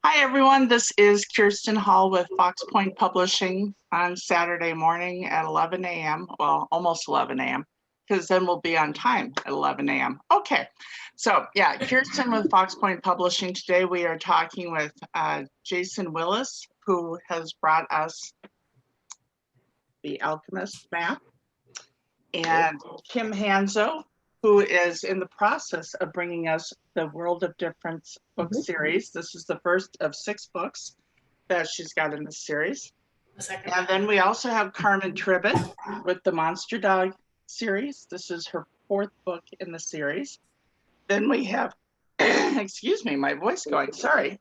Hi, everyone. This is Kiersten Hall with Fox Pointe Publishing on Saturday morning at 11 a.m. Well, almost 11 a.m. because then we'll be on time at 11 a.m. Okay. So yeah, Kiersten with Fox Pointe Publishing. Today we are talking with Jason Willis, who has brought us the Alchemist map, and Kim Hanzo, who is in the process of bringing us the World of Difference book series. This is the first of 6 books that she's got in this series. And then we also have Carmen Tribbett with the Monster Dog series. This is her 4th book in the series. Then we have, excuse me, my voice going, sorry.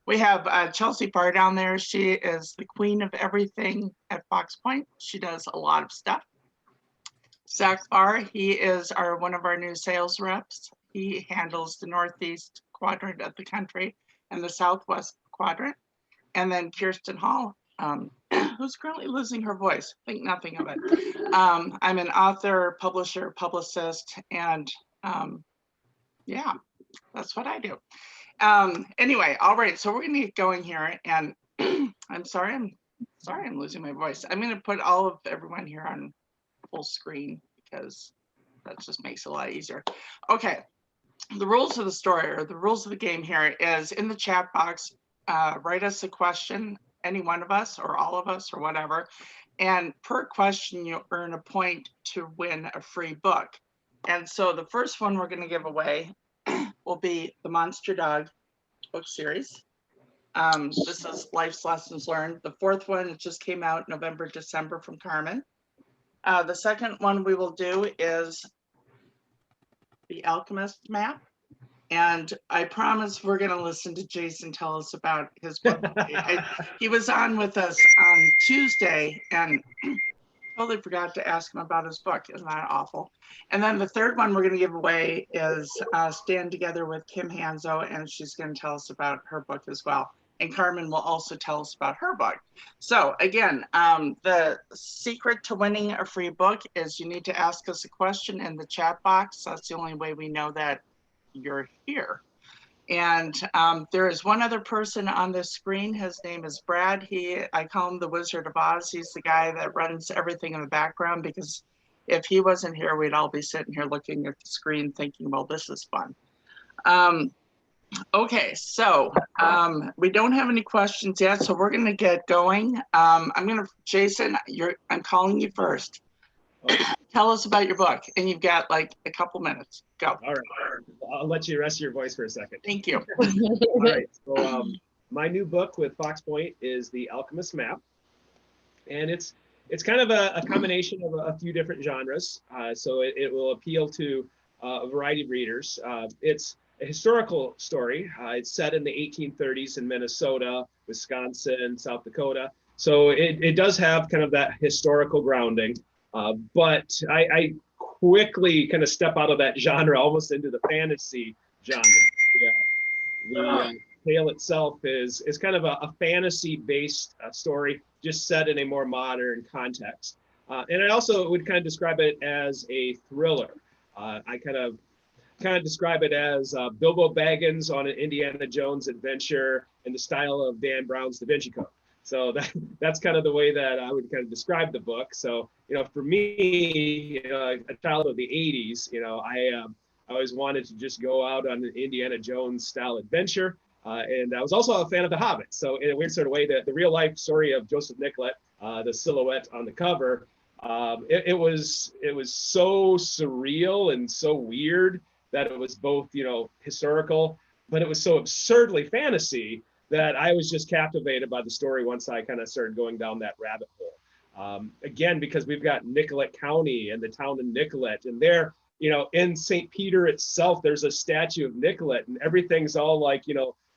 We have Chelsea Farr down there. She is the queen of everything at Fox Pointe. She does a lot of stuff. Zach Farr, he is one of our new sales reps. He handles the northeast quadrant of the country and the southwest quadrant. And then Kiersten Hall, who's currently losing her voice. Think nothing of it. I'm an author, publisher, publicist, and yeah, that's what I do. Anyway, all right, so we're gonna get going here, and I'm sorry I'm losing my voice. I'm gonna put all of everyone here on full screen because that just makes it a lot easier. Okay, the rules of the story, or the rules of the game here, is in the chat box. Write us a question, any one of us or all of us or whatever, and per question you earn a point to win a free book. And so the first one we're going to give away will be the Monster Dog book series. This is Life's Lessons Learned. The 4th one, it just came out November, December from Carmen. The second one we will do is the Alchemist map. And I promise we're going to listen to Jason tell us about his book. He was on with us on Tuesday and totally forgot to ask him about his book. Isn't that awful? And then the third one we're going to give away is Stand Together with Kim Hanzo, and she's going to tell us about her book as well. And Carmen will also tell us about her book. So again, the secret to winning a free book is you need to ask us a question in the chat box. That's the only way we know that you're here. And there is one other person on this screen. His name is Brad. I call him the Wizard of Oz. He's the guy that runs everything in the background, because if he wasn't here, we'd all be sitting here looking at the screen thinking, well, this is fun. Okay, so we don't have any questions yet, so we're gonna get going. Jason, I'm calling you first. Okay. Tell us about your book, and you've got like a couple minutes. Go. All right, I'll let you rest your voice for a second. Thank you. All right, so my new book with Fox Pointe is the Alchemist map, and it's kind of a combination of a few different genres, so it will appeal to a variety of readers. It's a historical story. It's set in the 1830s in Minnesota, Wisconsin, South Dakota, so it does have kind of that historical grounding. But I quickly kind of step out of that genre almost into the fantasy genre. Yeah. The tale itself is kind of a fantasy-based story, just set in a more modern context. And I also would kind of describe it as a thriller. I kind of describe it as Bilbo Baggins on an Indiana Jones adventure in the style of Dan Brown's Da Vinci Code. So that's kind of the way that I would kind of describe the book. So, for me, a child of the 80s, I always wanted to just go out on an Indiana Jones style adventure. And I was also a fan of The Hobbit. So in a weird sort of way, the real life story of Joseph Nicolette, the silhouette on the cover, it was so surreal and so weird that it was both, historical, but it was so absurdly fantasy that I was just captivated by the story once I kind of started going down that rabbit hole. Again, because we've got Nicollet County and the town of Nicollet, and there, in St. Peter itself, there's a statue of Nicollet, and everything's all like,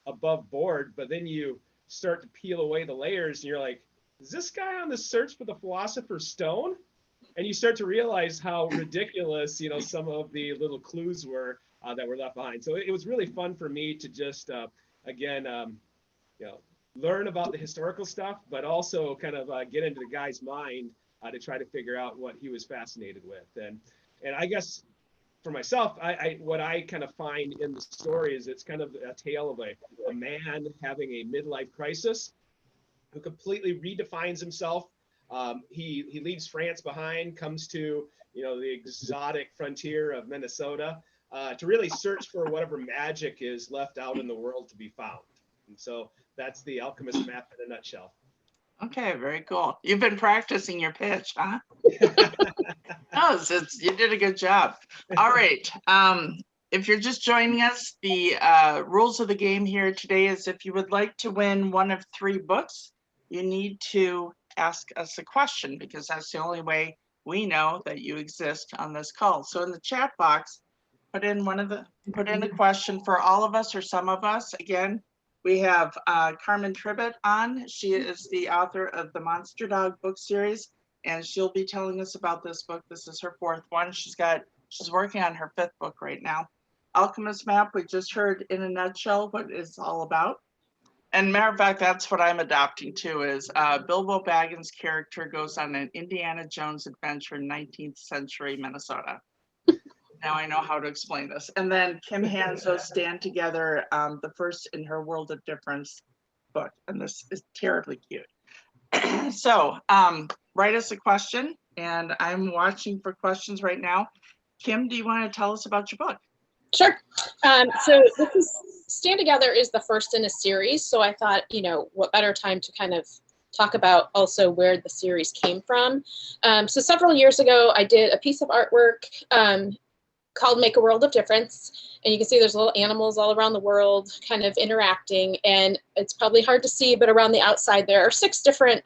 above board, but then you start to peel away the layers and you're like, is this guy on the search for the Philosopher's Stone? And you start to realize how ridiculous, some of the little clues were that were left behind. So it was really fun for me to just, again, learn about the historical stuff, but also kind of get into the guy's mind to try to figure out what he was fascinated with. And I guess for myself, what I kind of find in the story is it's kind of a tale of a man having a midlife crisis who completely redefines himself. He leaves France behind, comes to the exotic frontier of Minnesota to really search for whatever magic is left out in the world to be found. And so that's the Alchemist map in a nutshell. Okay, very cool. You've been practicing your pitch, huh? No, you did a good job. All right. If you're just joining us, the rules of the game here today is if you would like to win one of 3 books, you need to ask us a question, because that's the only way we know that you exist on this call. So in the chat box, put in a question for all of us or some of us. Again, we have Carmen Tribbett on. She is the author of the Monster Dog book series, and she'll be telling us about this book. This is her 4th one. She's working on her 5th book right now. Alchemist Map, we just heard in a nutshell what it's all about. And matter of fact, that's what I'm adopting too, is Bilbo Baggins' character goes on an Indiana Jones adventure in 19th century Minnesota. Now I know how to explain this. And then Kim Hanzo, Stand Together, the first in her World of Difference book. And this is terribly cute. So write us a question, and I'm watching for questions right now. Kim, do you want to tell us about your book? Sure. So this is Stand Together is the first in a series. So I thought, what better time to kind of talk about also where the series came from. So several years ago, I did a piece of artwork called Make a World of Difference. And you can see there's little animals all around the world kind of interacting. And it's probably hard to see, but around the outside, there are 6 different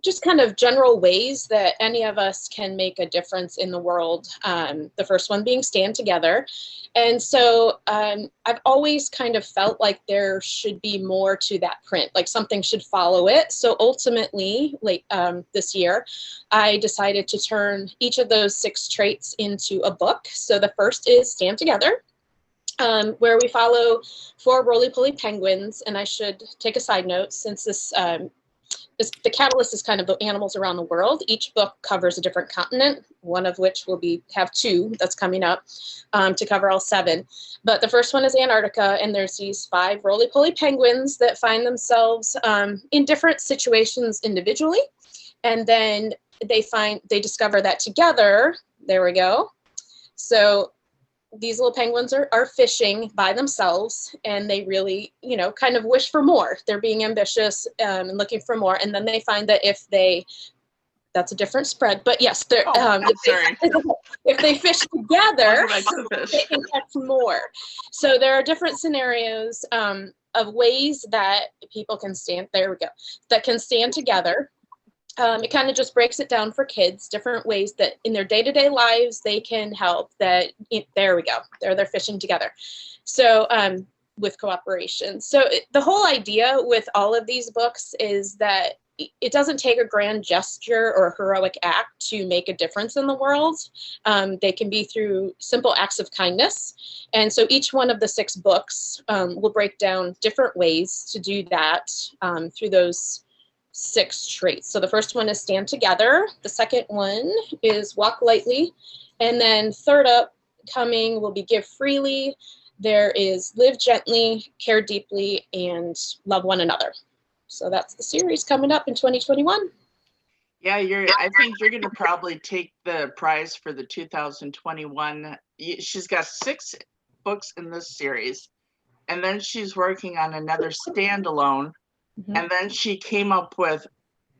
just kind of general ways that any of us can make a difference in the world. The first one being stand together. And so I've always kind of felt like there should be more to that print, like something should follow it. So ultimately, this year, I decided to turn each of those 6 traits into a book. So the first is Stand Together, where we follow 4 roly-poly penguins. And I should take a side note, since the catalyst is kind of the animals around the world. Each book covers a different continent, one of which will have 2 that's coming up to cover all 7. But the first one is Antarctica, and there's these 5 roly-poly penguins that find themselves in different situations individually. And then they discover that together, there we go. So these little penguins are fishing by themselves, and they really, kind of wish for more. They're being ambitious and looking for more. And then they find that that's a different spread, but yes, if they fish together, they can catch more. So there are different scenarios of ways that people can that can stand together. It kind of just breaks it down for kids, different ways that in their day-to-day lives they can help. There we go. They're fishing together. So with cooperation. So the whole idea with all of these books is that it doesn't take a grand gesture or a heroic act to make a difference in the world. They can be through simple acts of kindness. And so each one of the 6 books will break down different ways to do that through those 6 traits. So the first one is Stand Together. The second one is Walk Lightly. And then third up coming will be Give Freely. There is Live Gently, Care Deeply, and Love One Another. So that's the series coming up in 2021. Yeah, I think you're going to probably take the prize for the 2021. She's got 6 books in this series, and then she's working on another standalone. Mm-hmm. And then she came up with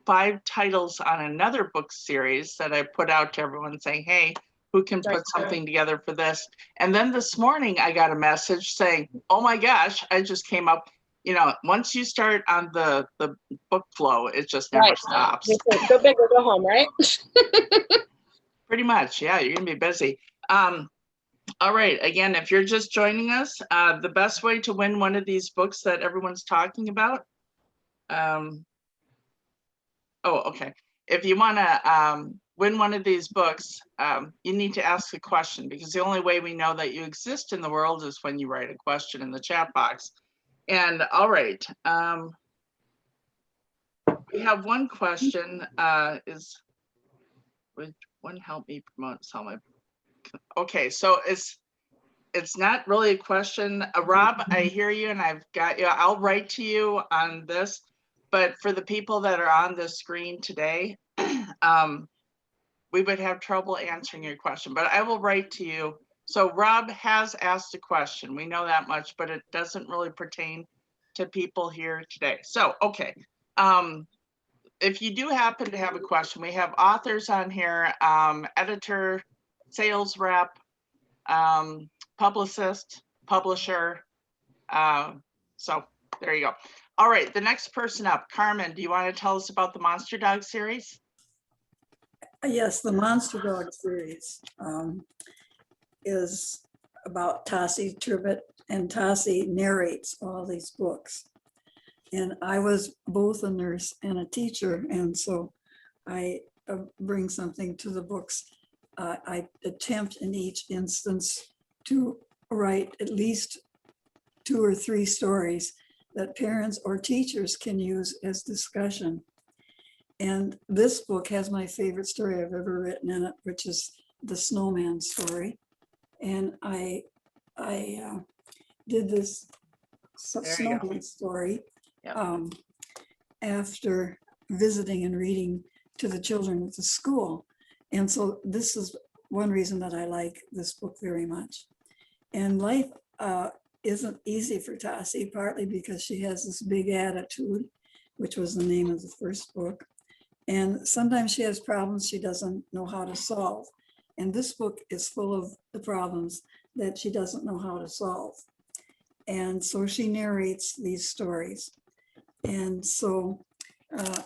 5 titles on another book series that I put out to everyone saying, hey, who can put something together for this? And then this morning I got a message saying, oh my gosh, I just came up. Once you start on the book flow, it just never stops. Go big or go home, right? Pretty much, yeah, you're gonna be busy. All right, again, if you're just joining us, the best way to win one of these books that everyone's talking about, if you wanna win one of these books, you need to ask a question, because the only way we know that you exist in the world is when you write a question in the chat box. And all right, we have one question, would one help me promote sell my Okay, so it's not really a question. Rob, I hear you and I've got you. I'll write to you on this, but for the people that are on the screen today, we would have trouble answering your question, but I will write to you. So Rob has asked a question. We know that much, but it doesn't really pertain to people here today. So, okay. If you do happen to have a question, we have authors on here, editor, sales rep, publicist, publisher. So there you go. All right, the next person up, Carmen, do you want to tell us about the Monster Dog series? Yes, the Monster Dog series is about Tassie Tribbett, and Tassie narrates all these books. And I was both a nurse and a teacher, and so I bring something to the books. I attempt in each instance to write at least 2 or 3 stories that parents or teachers can use as discussion. And this book has my favorite story I've ever written in it, which is the snowman story. And I did this snowman story after visiting and reading to the children at the school. And so this is one reason that I like this book very much. And life isn't easy for Tassie, partly because she has this big attitude, which was the name of the first book. And sometimes she has problems she doesn't know how to solve. And this book is full of the problems that she doesn't know how to solve. And so she narrates these stories. And so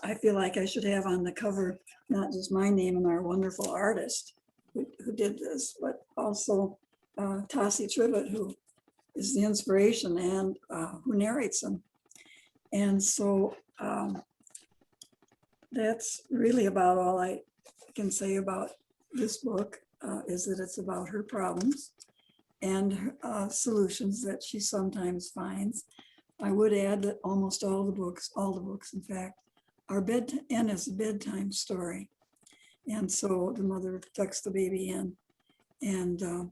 I feel like I should have on the cover, not just my name and our wonderful artist who did this, but also Tassie Tribbett, who is the inspiration and who narrates them. And so that's really about all I can say about this book, is that it's about her problems and solutions that she sometimes finds. I would add that almost all the books in fact, are end as a bedtime story. And so the mother tucks the baby in. And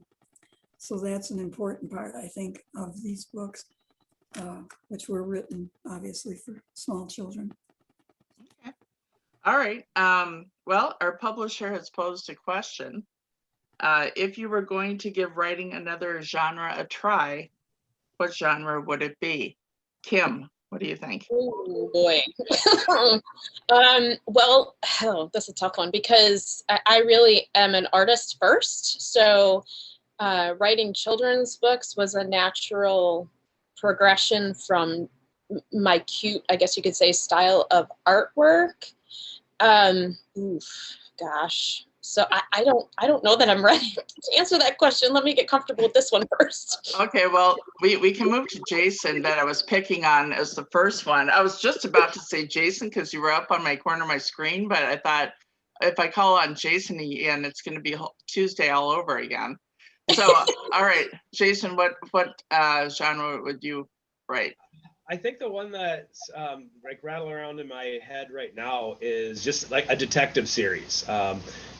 so that's an important part, I think, of these books, which were written obviously for small children. Okay. All right. Well, our publisher has posed a question. If you were going to give writing another genre a try, what genre would it be? Kim, what do you think? Oh boy. Well, that's a tough one because I really am an artist first. So writing children's books was a natural progression from my cute, I guess you could say, style of artwork. Gosh. So I don't know that I'm ready to answer that question. Let me get comfortable with this one first. Okay, well, we can move to Jason that I was picking on as the first one. I was just about to say Jason because you were up on my corner of my screen, but I thought if I call on Jason again, it's going to be Tuesday all over again. So, all right, Jason, what genre would you write? I think the one that's like rattling around in my head right now is just like a detective series.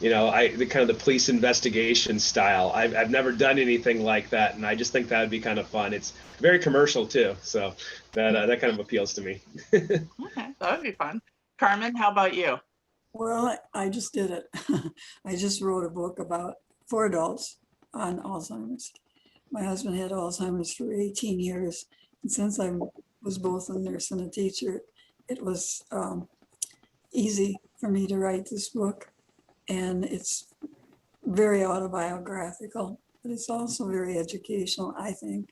You know, the kind of the police investigation style. I've never done anything like that, and I just think that would be kind of fun. It's very commercial too, so that kind of appeals to me. Okay, that would be fun. Carmen, how about you? Well, I just did it. I just wrote a book for adults on Alzheimer's. My husband had Alzheimer's for 18 years. And since I was both a nurse and a teacher, it was easy for me to write this book. And it's very autobiographical, but it's also very educational, I think.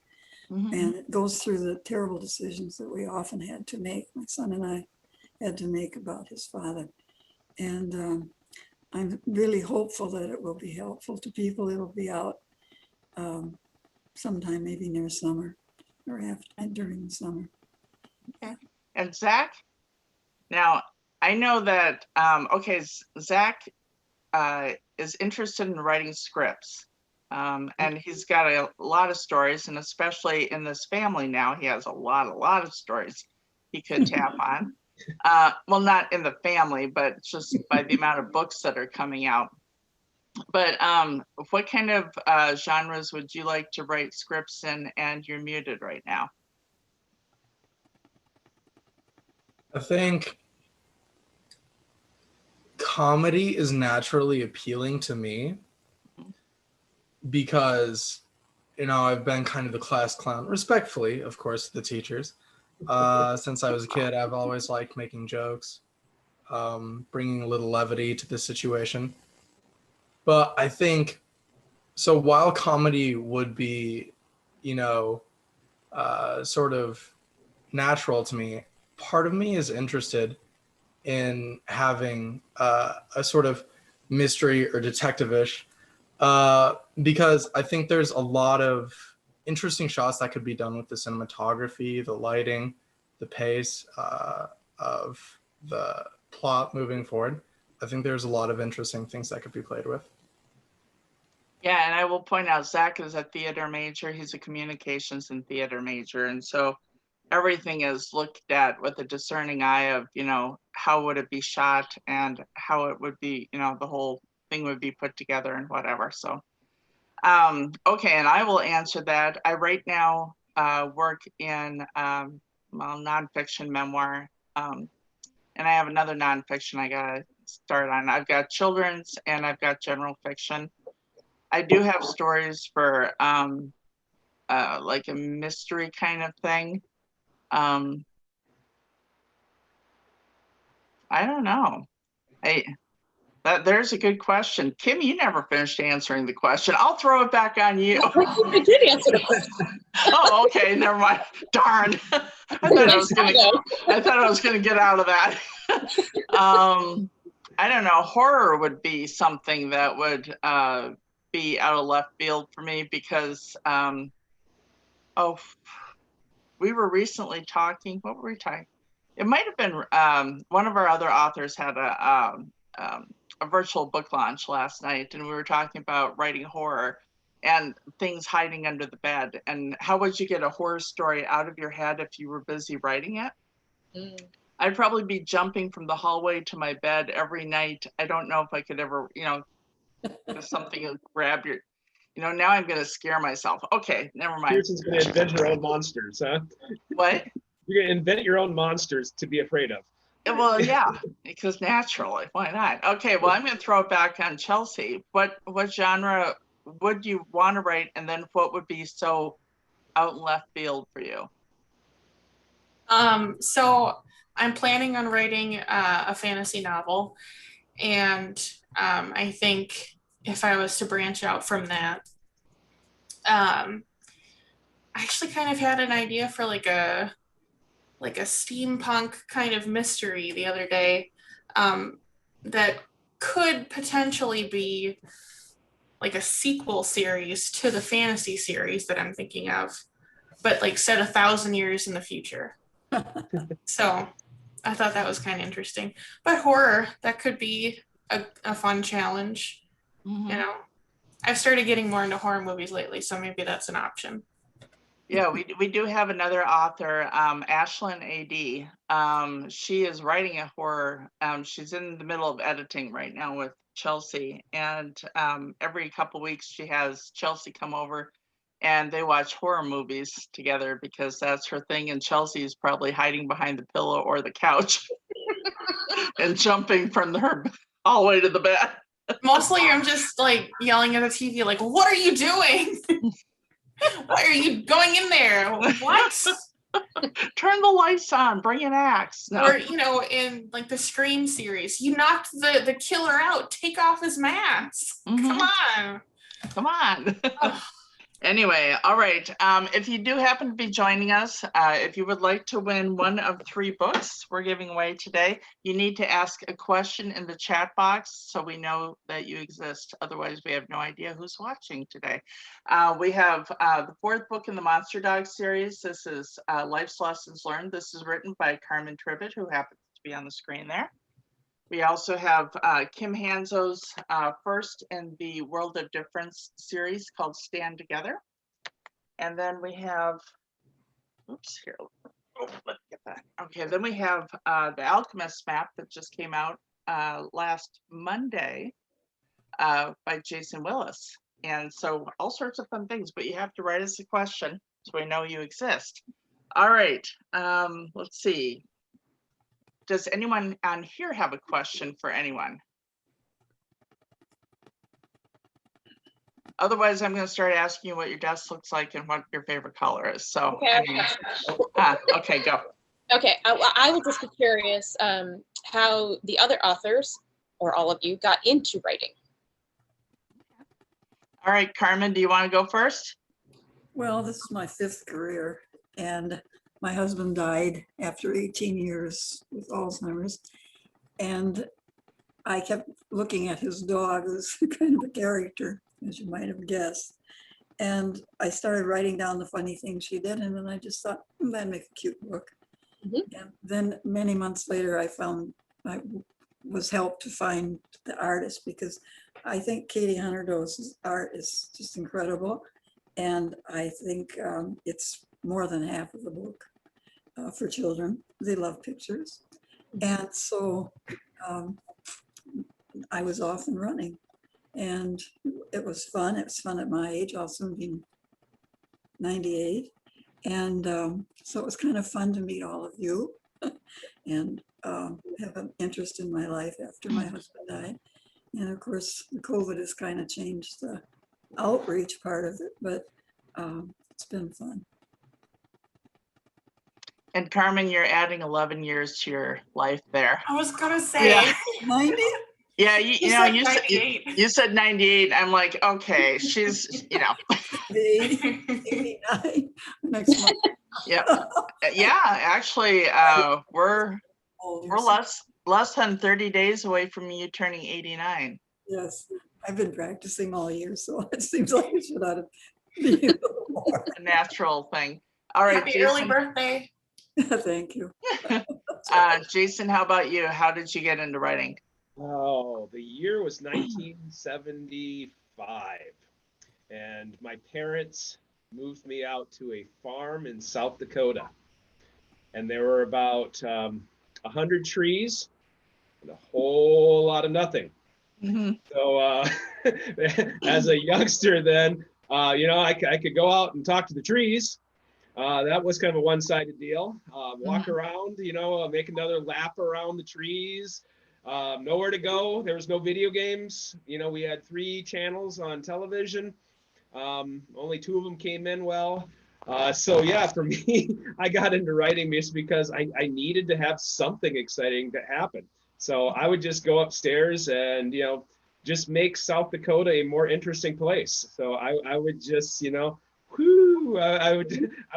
Mm-hmm. And it goes through the terrible decisions that we often had to make. My son and I had to make about his father. And I'm really hopeful that it will be helpful to people. It'll be out sometime maybe near summer or after during the summer. Okay. And Zach? Now, I know that, Zach is interested in writing scripts. And he's got a lot of stories, and especially in this family now, he has a lot of stories he could tap on. Well, not in the family, but just by the amount of books that are coming out. But what kind of genres would you like to write scripts in? And you're muted right now. I think comedy is naturally appealing to me because, you know, I've been kind of the class clown, respectfully, of course, the teachers. Since I was a kid, I've always liked making jokes, bringing a little levity to the situation. But I think, so while comedy would be, you know, sort of natural to me, part of me is interested in having a sort of mystery or detective-ish, because I think there's a lot of interesting shots that could be done with the cinematography, the lighting, the pace of the plot moving forward. I think there's a lot of interesting things that could be played with. Yeah, and I will point out Zach is a theater major. He's a communications and theater major. And so everything is looked at with a discerning eye of, you know, how would it be shot and how it would be, you know, the whole thing would be put together and whatever. So, okay, and I will answer that. I right now work in well, nonfiction memoir, and I have another nonfiction I gotta start on. I've got children's and I've got general fiction. I do have stories for like a mystery kind of thing. I don't know. There's a good question. Kim, you never finished answering the question. I'll throw it back on you. I did answer the question. Oh, okay, never mind. Darn. I thought I was gonna get out of that. I don't know. Horror would be something that would be out of left field for me because we were recently talking. What were we talking? It might have been one of our other authors had a virtual book launch last night, and we were talking about writing horror and things hiding under the bed. And how would you get a horror story out of your head if you were busy writing it? I'd probably be jumping from the hallway to my bed every night. I don't know if I could ever, you know, something will grab your, you know, now I'm going to scare myself. Okay, never mind. Kiersten's going to invent her own monsters, huh? What? You're going to invent your own monsters to be afraid of. Well, yeah, because naturally, why not? Okay, well, I'm going to throw it back on Chelsea. What genre would you want to write, and then what would be so out in left field for you? So I'm planning on writing a fantasy novel, and I think if I was to branch out from that, I actually kind of had an idea for like a steampunk kind of mystery the other day, that could potentially be like a sequel series to the fantasy series that I'm thinking of, but like set 1,000 years in the future. So I thought that was kind of interesting. But horror, that could be a fun challenge. Mm-hmm. You know, I've started getting more into horror movies lately, so maybe that's an option. Yeah, we do have another author, Ashlyn A.D. She is writing a horror. She's in the middle of editing right now with Chelsea, and every couple weeks she has Chelsea come over and they watch horror movies together because that's her thing, and Chelsea is probably hiding behind the pillow or the couch and jumping from her hallway to the bed. Mostly I'm just like yelling at the TV like, what are you doing? Why are you going in there? What? Turn the lights on, bring an axe. No. Or, you know, in like the Scream series, you knocked the killer out, take off his mask. Mm-hmm. Come on. Anyway, all right. If you do happen to be joining us, if you would like to win one of 3 books we're giving away today, you need to ask a question in the chat box so we know that you exist. Otherwise, we have no idea who's watching today. We have the 4th book in the Monster Dog series. This is Life's Lessons Learned. This is written by Carmen Tribbett, who happens to be on the screen there. We also have Kim Hanzo's first in the World of Difference series called Stand Together. And then we have, oops, here, oh, let's get that. Okay, then we have the Alchemist map that just came out last Monday. by Jason Willis. And so all sorts of fun things, but you have to write us a question so we know you exist. All right, let's see. Does anyone on here have a question for anyone? Otherwise, I'm going to start asking you what your desk looks like and what your favorite color is. So, Okay. Okay, go. Okay, I would just be curious how the other authors, or all of you, got into writing. All right, Carmen, do you want to go first? Well, this is my 5th career, and my husband died after 18 years with Alzheimer's. And I kept looking at his dog, who's kind of a character, as you might have guessed. And I started writing down the funny things she did, and then I just thought, that'd make a cute book. And then many months later, I was helped to find the artist, because I think Katie Hunterdose's art is just incredible. And I think it's more than half of the book for children. They love pictures. And so I was off and running, and it was fun. It was fun at my age, I'll soon be 98. And so it was kind of fun to meet all of you and have an interest in my life after my husband died. And of course, COVID has kind of changed the outreach part of it, but it's been fun. And Carmen, you're adding 11 years to your life there. I was gonna say. Yeah. 90? Yeah, you know, said you said 98. you said 98. I'm like, okay, she's, you know. 89 next month. Yeah, yeah. Actually, we're less than 30 days away from you turning 89. Yes, I've been practicing all year, so it seems like it should have be a little more. A natural thing. All right, Happy early Jason. birthday. Thank you. Jason, how about you? How did you get into writing? Oh, the year was 1975, and my parents moved me out to a farm in South Dakota, and there were about 100 trees and a whole lot of nothing. Mm-hmm. So as a youngster then, you know, I could go out and talk to the trees. That was kind of a one-sided deal. Walk around, you know, make another lap around the trees. Nowhere to go. There was no video games. You know, we had 3 channels on television. Only 2 of them came in well. So yeah, for me, I got into writing just because I needed to have something exciting to happen. So I would just go upstairs and, you know, just make South Dakota a more interesting place. So I would just, you know, I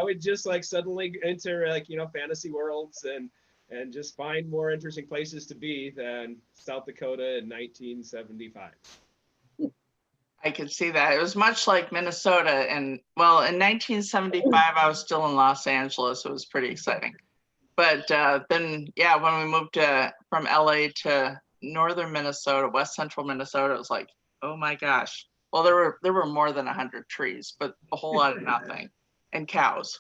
would just like suddenly enter like, you know, fantasy worlds and just find more interesting places to be than South Dakota in 1975. I could see that. It was much like Minnesota. And well, in 1975, I was still in Los Angeles. It was pretty exciting. But then, yeah, when we moved from LA to northern Minnesota, west central Minnesota, it was like, oh my gosh. Well, there were more than 100 trees, but a whole lot of nothing, and cows.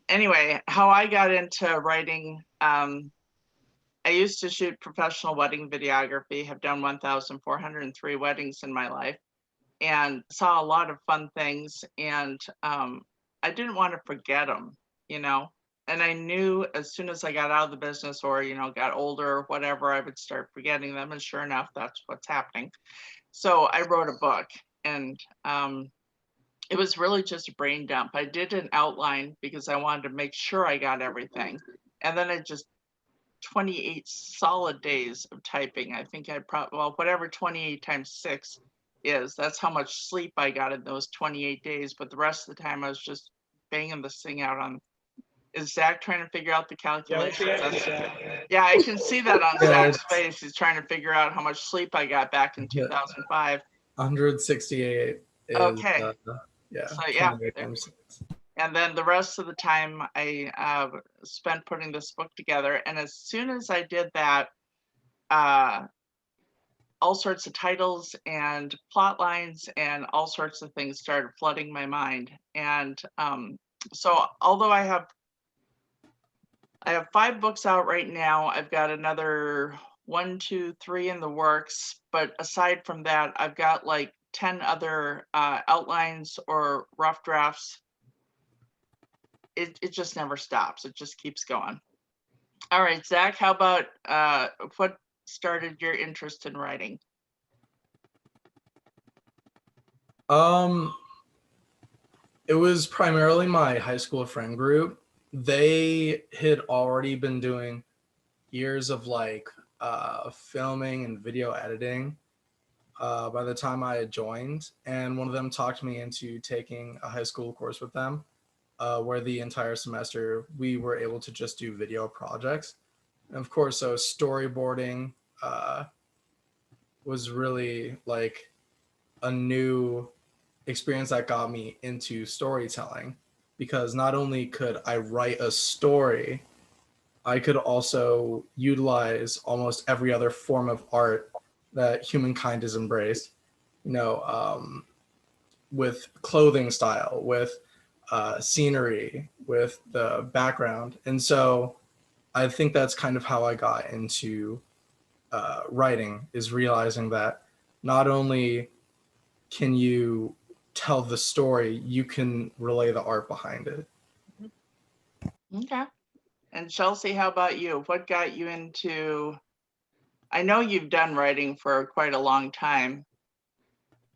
Anyway, how I got into writing, I used to shoot professional wedding videography, have done 1,403 weddings in my life, and saw a lot of fun things. And I didn't want to forget them, you know. And I knew as soon as I got out of the business or, you know, got older or whatever, I would start forgetting them. And sure enough, that's what's happening. So I wrote a book, and it was really just a brain dump. I did an outline because I wanted to make sure I got everything. And then I just 28 solid days of typing. I think I probably, well, whatever 28 times 6 is, that's how much sleep I got in those 28 days. But the rest of the time I was just banging this thing out on. Is Zach trying to figure out the calculation? Yeah, I can see that on Zach's face. He's trying to figure out how much sleep I got back in 2005. 168 is, okay. Yeah. So yeah. And then the rest of the time I spent putting this book together. And as soon as I did that, all sorts of titles and plot lines and all sorts of things started flooding my mind. And so although I have 5 books out right now, I've got another 1, 2, 3 in the works. But aside from that, I've got like 10 other outlines or rough drafts. It just never stops. It just keeps going. All right, Zach, how about what started your interest in writing? It was primarily my high school friend group. They had already been doing years of like filming and video editing by the time I had joined, and one of them talked me into taking a high school course with them where the entire semester we were able to just do video projects. And of course, so storyboarding was really like a new experience that got me into storytelling, because not only could I write a story, I could also utilize almost every other form of art that humankind has embraced, you know, with clothing style, with scenery, with the background. And so I think that's kind of how I got into writing, is realizing that not only can you tell the story, you can relay the art behind it. Okay. And Chelsea, how about you? What got you into, I know you've done writing for quite a long time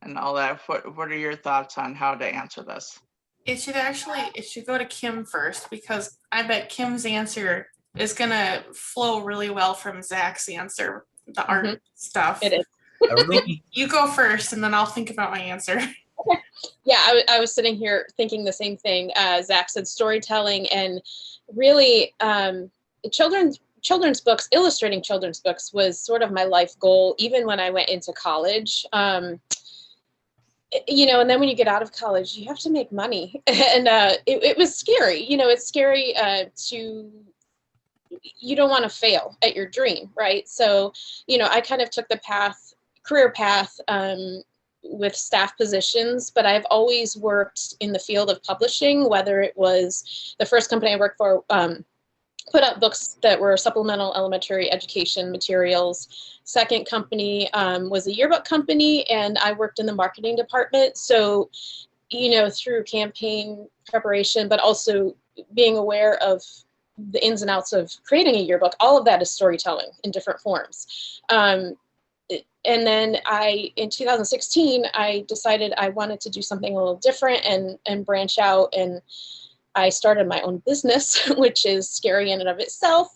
and all that. What are your thoughts on how to answer this? It should go to Kim first, because I bet Kim's answer is gonna flow really well from Zach's answer, the art stuff. It is. You go first, and then I'll think about my answer. Okay. Yeah, I was sitting here thinking the same thing. Zach said storytelling, and really children's books, illustrating children's books was sort of my life goal, even when I went into college. You know, and then when you get out of college, you have to make money, and it was scary. You know, it's scary you don't want to fail at your dream, right? So, you know, I kind of took the career path with staff positions, but I've always worked in the field of publishing, whether it was the first company I worked for, put out books that were supplemental elementary education materials. Second company was a yearbook company, and I worked in the marketing department. So, you know, through campaign preparation, but also being aware of the ins and outs of creating a yearbook, all of that is storytelling in different forms. And then in 2016, I decided I wanted to do something a little different and branch out, and I started my own business, which is scary in and of itself.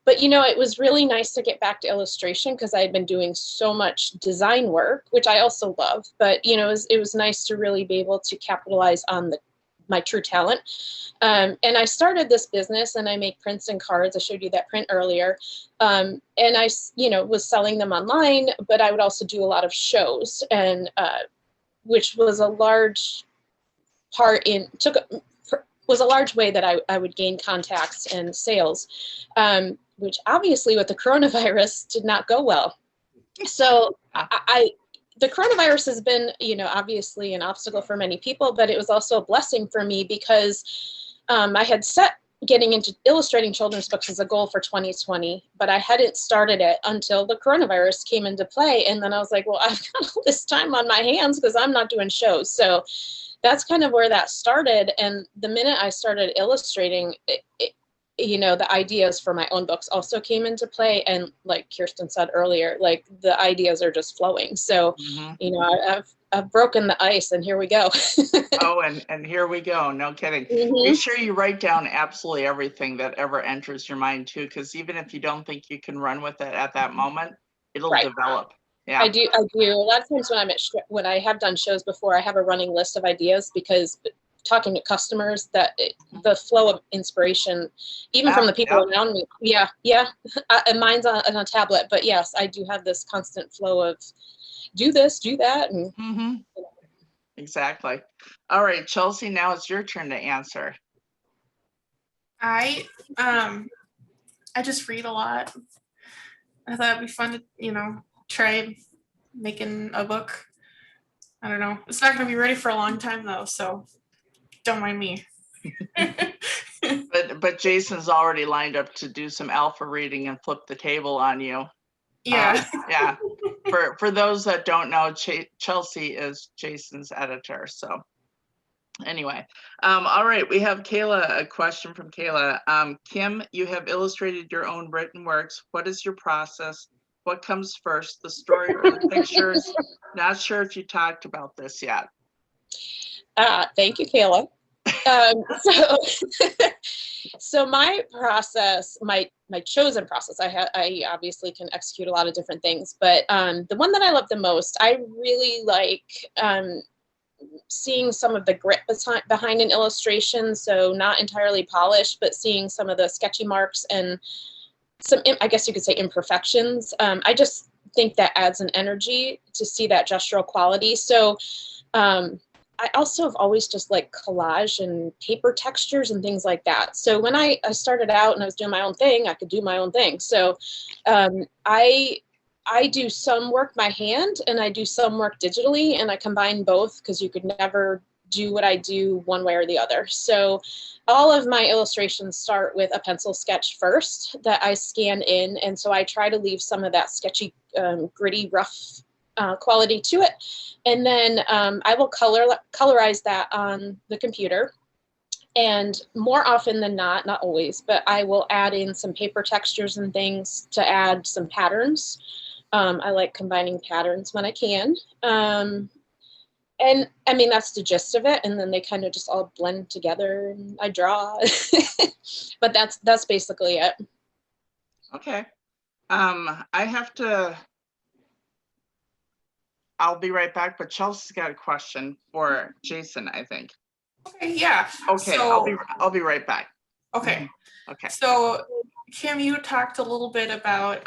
But, you know, it was really nice to get back to illustration, because I had been doing so much design work, which I also love. But, you know, it was nice to really be able to capitalize on my true talent. And I started this business, and I make prints and cards. I showed you that print earlier. And I, you know, was selling them online, but I would also do a lot of shows, and which was a large part was a large way that I would gain contacts and sales, which obviously with the coronavirus did not go well. So the coronavirus has been, you know, obviously an obstacle for many people, but it was also a blessing for me, because I had set getting into illustrating children's books as a goal for 2020, but I hadn't started it until the coronavirus came into play. And then I was like, well, I've got all this time on my hands because I'm not doing shows. So that's kind of where that started. And the minute I started illustrating, you know, the ideas for my own books also came into play. And like Kiersten said earlier, like the ideas are just flowing. So, you know, I've broken the ice, and here we go. Oh, and here we go. No kidding. Be sure you write down absolutely everything that ever enters your mind too, because even if you don't think you can run with it at that moment, it'll develop. Yeah. I do. A lot of times when I have done shows before, I have a running list of ideas, because talking to customers, the flow of inspiration, even from the people around me. Yeah. And mine's on a tablet, but yes, I do have this constant flow of do this, do that. And, you know. Exactly. All right, Chelsea, now it's your turn to answer. I just read a lot. I thought it'd be fun to, you know, try making a book. I don't know. It's not going to be ready for a long time though, so don't mind me. but Jason's already lined up to do some alpha reading and flip the table on you. Yeah. Yeah. For those that don't know, Chelsea is Jason's editor. So anyway, all right, we have Kayla, a question from Kayla. Kim, you have illustrated your own written works. What is your process? What comes first, the story or the pictures? Not sure if you talked about this yet. Thank you, Kayla. So my process, my chosen process, I obviously can execute a lot of different things, but the one that I love the most, I really like seeing some of the grit behind an illustration. So not entirely polished, but seeing some of the sketchy marks and some, I guess you could say, imperfections. I just think that adds an energy to see that gestural quality. So I also have always just liked collage and paper textures and things like that. So when I started out and I was doing my own thing, I could do my own thing. So I do some work by hand and I do some work digitally, and I combine both because you could never do what I do one way or the other. So all of my illustrations start with a pencil sketch first that I scan in. And so I try to leave some of that sketchy, gritty, rough quality to it. And then I will colorize that on the computer. And more often than not always, but I will add in some paper textures and things to add some patterns. I like combining patterns when I can. And I mean, that's the gist of it. And then they kind of just all blend together and I draw. But that's basically it. Okay. I'll be right back, but Chelsea's got a question for Jason, I think. Okay, yeah. Okay, So, I'll be right back. okay. Okay. So Kim, you talked a little bit about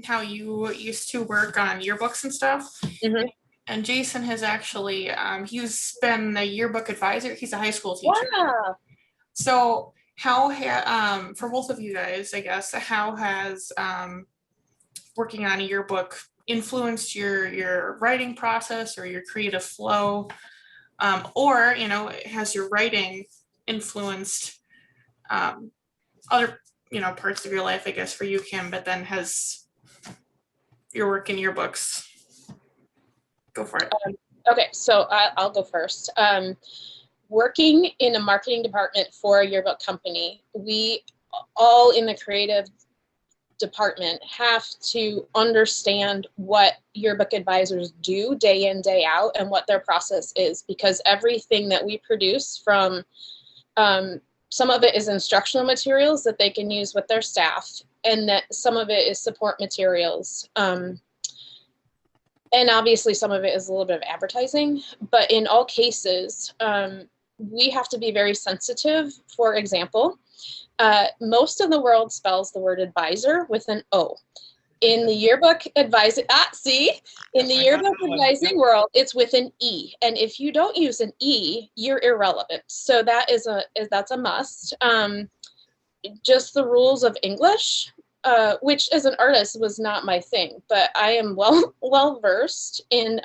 how you used to work on yearbooks and stuff. Mm-hmm. And Jason has actually, he's been a yearbook advisor. He's a high school teacher. Wow. So how, for both of you guys, I guess, how has working on a yearbook influenced your writing process or your creative flow? Or, you know, has your writing influenced other, you know, parts of your life, I guess, for you, Kim, but then has your work in yearbooks? Go for it. Okay, so I'll go first. Working in a marketing department for a yearbook company, we all in the creative department have to understand what yearbook advisors do day in, day out, and what their process is, because everything that we produce, from some of it is instructional materials that they can use with their staff, and that some of it is support materials. And obviously some of it is a little bit of advertising, but in all cases, we have to be very sensitive. For example, most of the world spells the word advisor with an O. In the yearbook advising, in the yearbook advising world, it's with an E. And if you don't use an E, you're irrelevant. So that's a must. Just the rules of English, which as an artist was not my thing, but I am well versed in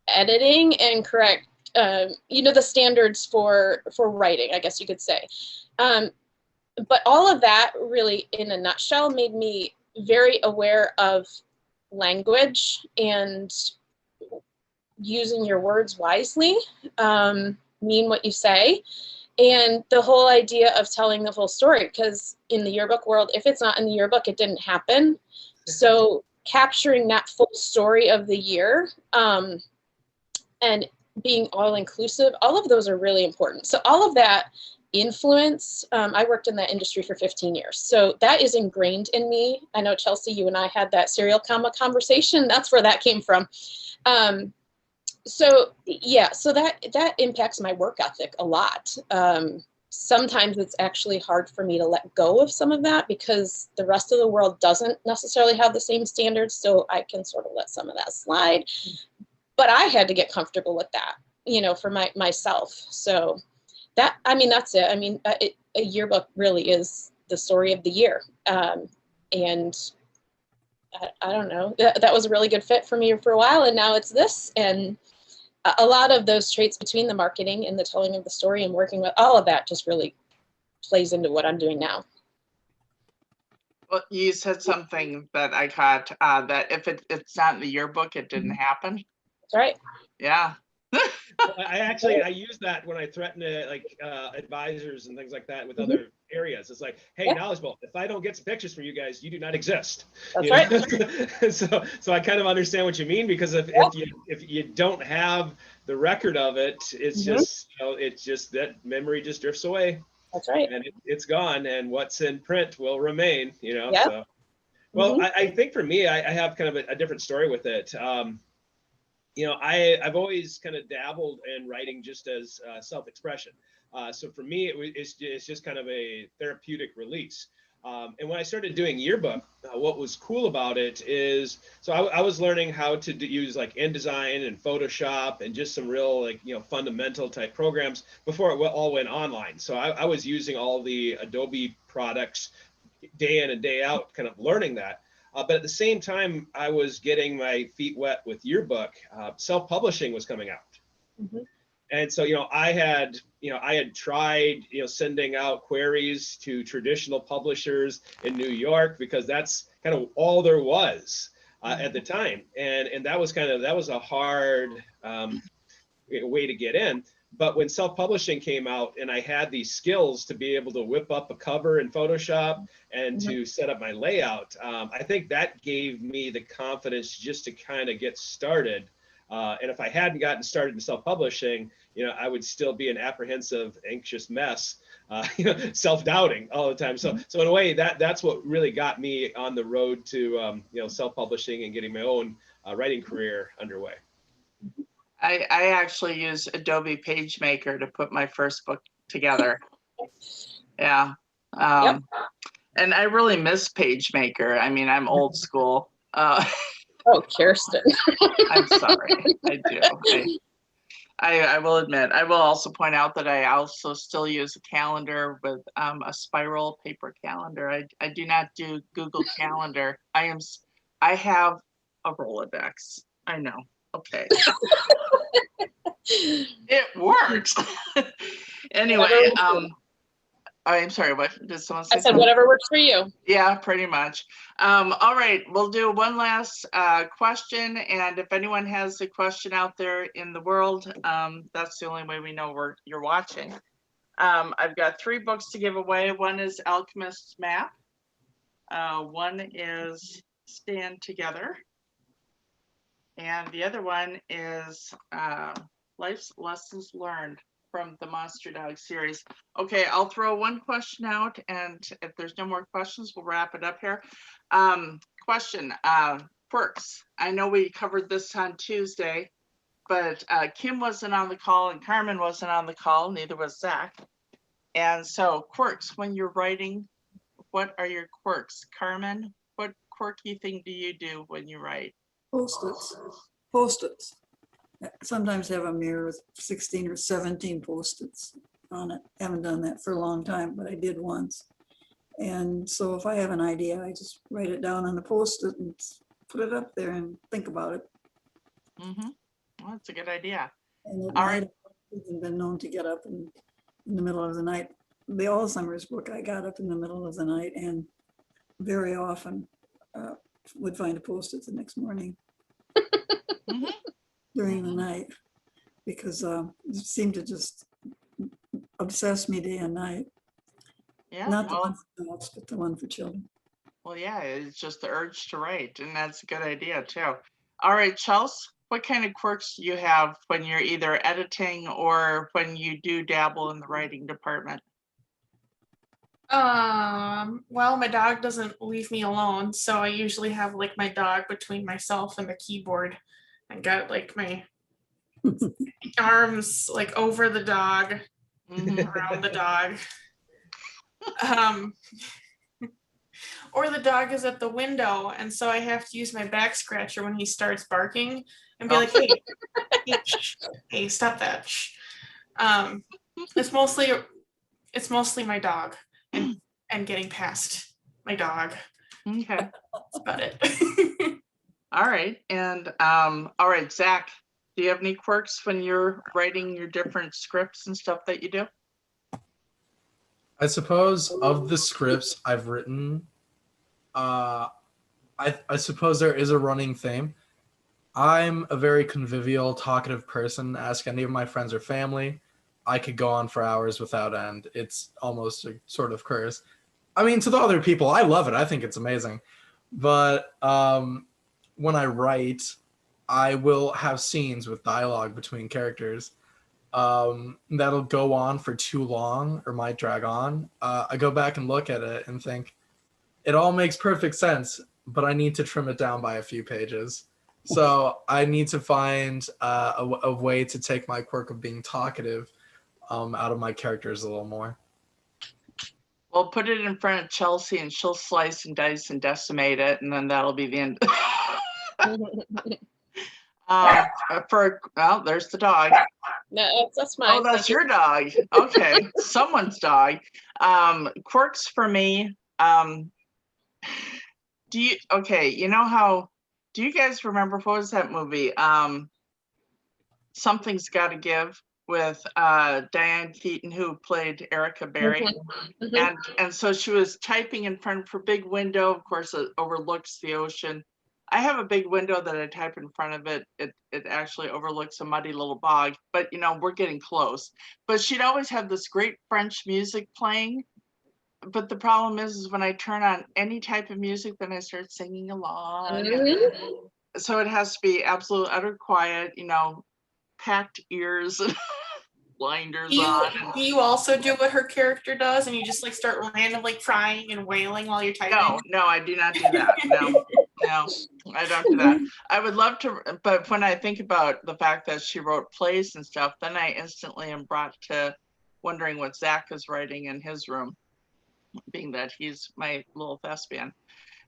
editing and correct, the standards for writing, I guess you could say. But all of that really, in a nutshell, made me very aware of language and using your words wisely, mean what you say, and the whole idea of telling the full story, because in the yearbook world, if it's not in the yearbook, it didn't happen. So capturing that full story of the year and being all-inclusive, all of those are really important. So all of that influence, I worked in that industry for 15 years. So that is ingrained in me. I know, Chelsea, you and I had that serial comma conversation. That's where that came from. So yeah, so that impacts my work ethic a lot. Sometimes it's actually hard for me to let go of some of that because the rest of the world doesn't necessarily have the same standards. So I can sort of let some of that slide, but I had to get comfortable with that, for myself. So that's it. I mean, a yearbook really is the story of the year. And I don't know, that was a really good fit for me for a while. And now it's this. And a lot of those traits between the marketing and the telling of the story and working with all of that just really plays into what I'm doing now. Well, you said something that I caught, that if it's not in the yearbook, it didn't happen. That's right. Yeah. I use that when I threaten to advisors and things like that with other areas. It's like, hey, knowledgeable, if I don't get some pictures for you guys, you do not exist. That's right. So I kind of understand what you mean, because if you don't have the record of it, it's just it's just that memory just drifts away. That's right. And it's gone, and what's in print will remain. Yeah. So, well, I think for me, I have kind of a different story with it. I've always kind of dabbled in writing just as self-expression. So for me, it's just kind of a therapeutic release. And when I started doing yearbook, what was cool about it is, so I was learning how to use like InDesign and Photoshop and just some real fundamental type programs before it all went online. So I was using all the Adobe products day in and day out, kind of learning that. But at the same time, I was getting my feet wet with yearbook. Self-publishing was coming out. And so, I had tried, sending out queries to traditional publishers in New York, because that's kind of all there was at the time. And that was a hard way to get in. But when self-publishing came out and I had these skills to be able to whip up a cover in Photoshop and to set up my layout, I think that gave me the confidence just to kind of get started. And if I hadn't gotten started in self-publishing, I would still be an apprehensive, anxious mess, self-doubting all the time. So in a way, that's what really got me on the road to self-publishing and getting my own writing career underway. I actually use Adobe PageMaker to put my first book together. Yeah. And I really miss PageMaker. I mean, I'm old school. Oh, Kiersten. I'm sorry. I do. I will admit. I will also point out that I also still use a calendar with a spiral paper calendar. I do not do Google Calendar. I have a Rolodex. I know. Okay. It works. Anyway, I'm sorry, what did someone say? I said whatever works for you. Yeah, pretty much. All right, we'll do one last question, and if anyone has a question out there in the world, that's the only way we know you're watching. I've got 3 books to give away. One is Alchemist's Map. One is Stand Together. And the other one is Life's Lessons Learned from the Monster Dog series. Okay, I'll throw one question out, and if there's no more questions, we'll wrap it up here. Question, quirks. I know we covered this on Tuesday, but Kim wasn't on the call and Carmen wasn't on the call, neither was Zach. And so quirks, when you're writing, what are your quirks? Carmen, what quirky thing do you do when you write? Post-its. Sometimes have a mirror with 16 or 17 post-its on it. Haven't done that for a long time, but I did once. And so if I have an idea, I just write it down on the post-it and put it up there and think about it. Well, that's a good idea. And all right. I've even been known to get up in the middle of the night. The Alzheimer's book, I got up in the middle of the night and very often would find a post-it the next morning during the night, because it seemed to just obsess me day and night. Yeah, not the one for adults, but the one for children. Well, yeah, it's just the urge to write, and that's a good idea too. All right, Chelsea, what kind of quirks do you have when you're either editing or when you do dabble in the writing department? Well, my dog doesn't leave me alone, so I usually have like my dog between myself and the keyboard. I got like my arms like over the dog, around the dog. Or the dog is at the window, and so I have to use my back scratcher when he starts barking and be like, hey, stop that. It's mostly my dog and getting past my dog. Okay. That's about it. All right. And all right, Zach, do you have any quirks when you're writing your different scripts and stuff that you do? I suppose of the scripts I've written, I suppose there is a running theme. I'm a very convivial, talkative person. Ask any of my friends or family. I could go on for hours without end. It's almost a sort of curse. I mean, to the other people, I love it. I think it's amazing. But when I write, I will have scenes with dialogue between characters that'll go on for too long or might drag on. I go back and look at it and think, it all makes perfect sense, but I need to trim it down by a few pages. So I need to find a way to take my quirk of being talkative out of my characters a little more. Well, put it in front of Chelsea and she'll slice and dice and decimate it, and then that'll be the end. Well, there's the dog. No, that's mine. Oh, that's your dog. Okay, someone's dog. Quirks for me. Okay, you know how, do you guys remember, what was that movie? Something's Gotta Give, with Diane Keaton, who played Erica Berry. And so she was typing in front of her big window. Of course, it overlooks the ocean. I have a big window that I type in front of it. It actually overlooks a muddy little bog, but you know, we're getting close. But she'd always have this great French music playing. But the problem is when I turn on any type of music, then I start singing along. So it has to be absolute utter quiet, you know, packed ears, blinders on. Do you also do what her character does, and you just like start randomly crying and wailing while you're typing? No, I do not do that. No, I don't do that. I would love to, but when I think about the fact that she wrote plays and stuff, then I instantly am brought to wondering what Zach is writing in his room, being that he's my little thespian.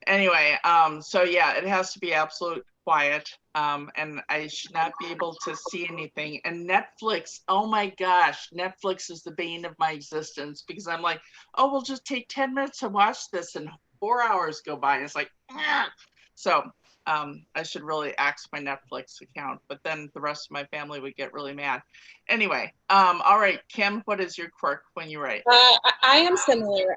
Anyway, so yeah, it has to be absolute quiet, and I should not be able to see anything. And Netflix, oh my gosh, Netflix is the bane of my existence, because I'm like, oh, we'll just take 10 minutes to watch this, and 4 hours go by, and it's like, ah. So I should really axe my Netflix account, but then the rest of my family would get really mad. Anyway, all right, Kim, what is your quirk when you write? I am similar.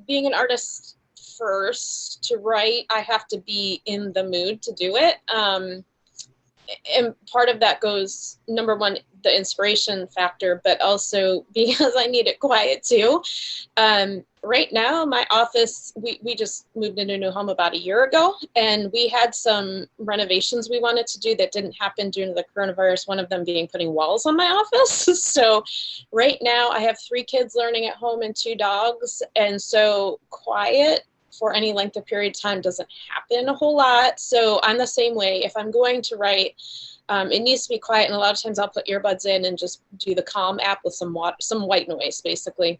Being an artist first, to write, I have to be in the mood to do it. And part of that goes, number one, the inspiration factor, but also because I need it quiet too. Right now, my office, we just moved into a new home about a year ago, and we had some renovations we wanted to do that didn't happen due to the coronavirus, one of them being putting walls on my office. So right now I have 3 kids learning at home and 2 dogs. And so quiet for any length of period of time doesn't happen a whole lot. So I'm the same way. If I'm going to write, it needs to be quiet. And a lot of times I'll put earbuds in and just do the Calm app with some white noise, basically.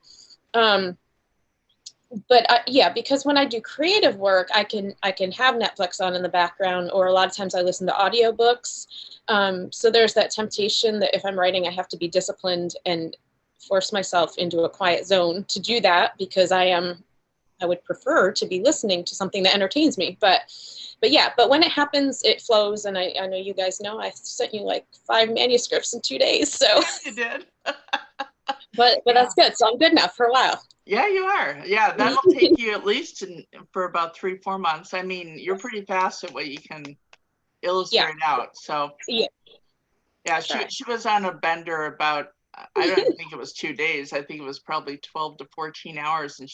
But yeah, because when I do creative work, I can have Netflix on in the background, or a lot of times I listen to audiobooks. So there's that temptation that if I'm writing, I have to be disciplined and force myself into a quiet zone to do that, because I would prefer to be listening to something that entertains me. But yeah, but when it happens, it flows. And I know you guys know, I sent you like 5 manuscripts in 2 days. So You did. but that's good. So I'm good enough for a while. Yeah, you are. Yeah, that'll take you at least for about 3-4 months. I mean, you're pretty fast at what you can illustrate out. So Yeah. She was on a bender about, I don't think it was 2 days. I think it was probably 12 to 14 hours, and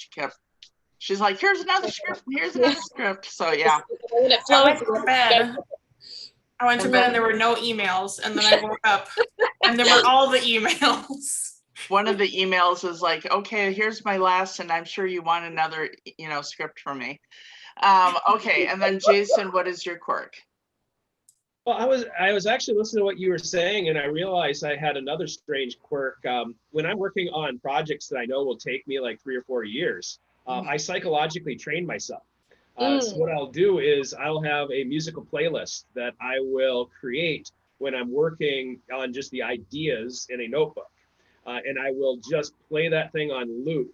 she's like, here's another script, here's another script. So yeah. When it I went flows, to bed. And there were no emails, and then I woke up and there were all the emails. One of the emails is like, okay, here's my last, and I'm sure you want another, script from me. Okay, and then Jason, what is your quirk? Well, I was actually listening to what you were saying, and I realized I had another strange quirk. When I'm working on projects that I know will take me like 3 or 4 years, I psychologically train myself. So what I'll do is I'll have a musical playlist that I will create when I'm working on just the ideas in a notebook. And I will just play that thing on loop.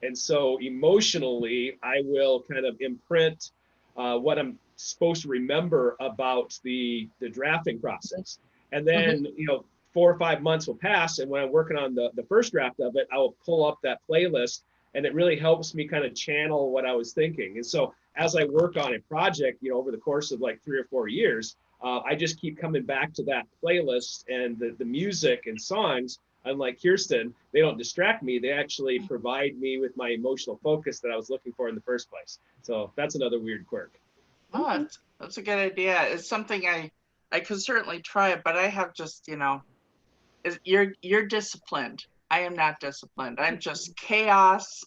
And so emotionally, I will kind of imprint what I'm supposed to remember about the drafting process. And then, 4 or 5 months will pass. And when I'm working on the first draft of it, I will pull up that playlist and it really helps me kind of channel what I was thinking. And so as I work on a project, over the course of like 3 or 4 years, I just keep coming back to that playlist, and the music and songs, unlike Kiersten, they don't distract me. They actually provide me with my emotional focus that I was looking for in the first place. So that's another weird quirk. Oh, that's a good idea. It's something I could certainly try it, but I have just, you're disciplined. I am not disciplined. I'm just chaos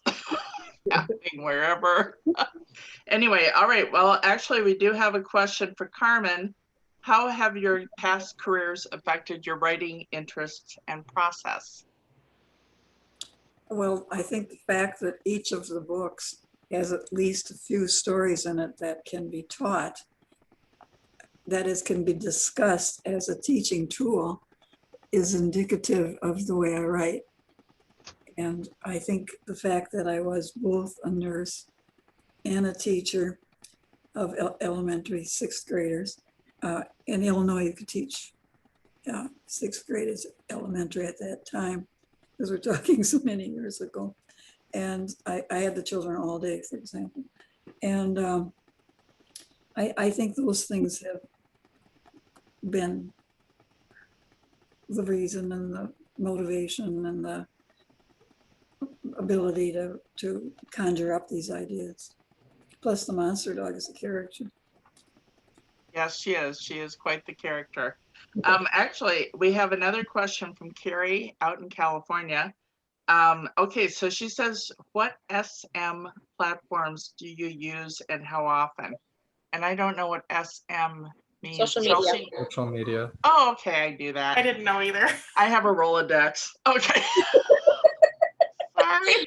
happening wherever. Anyway, all right. Well, actually, we do have a question for Carmen. How have your past careers affected your writing interests and process? Well, I think the fact that each of the books has at least a few stories in it that can be taught, that is, can be discussed as a teaching tool, is indicative of the way I write. And I think the fact that I was both a nurse and a teacher of elementary 6th graders. In Illinois, you could teach 6th graders elementary at that time, because we're talking so many years ago. And I had the children all day, for example. And I think those things have been the reason and the motivation and the ability to conjure up these ideas. Plus the monster dog is a character. Yes, she is. She is quite the character. Actually, we have another question from Carrie out in California. Okay, so she says, what SM platforms do you use and how often? And I don't know what SM means. Social media. Social media. Oh, okay, I do that. I didn't know either. I have a Rolodex. Okay. Sorry.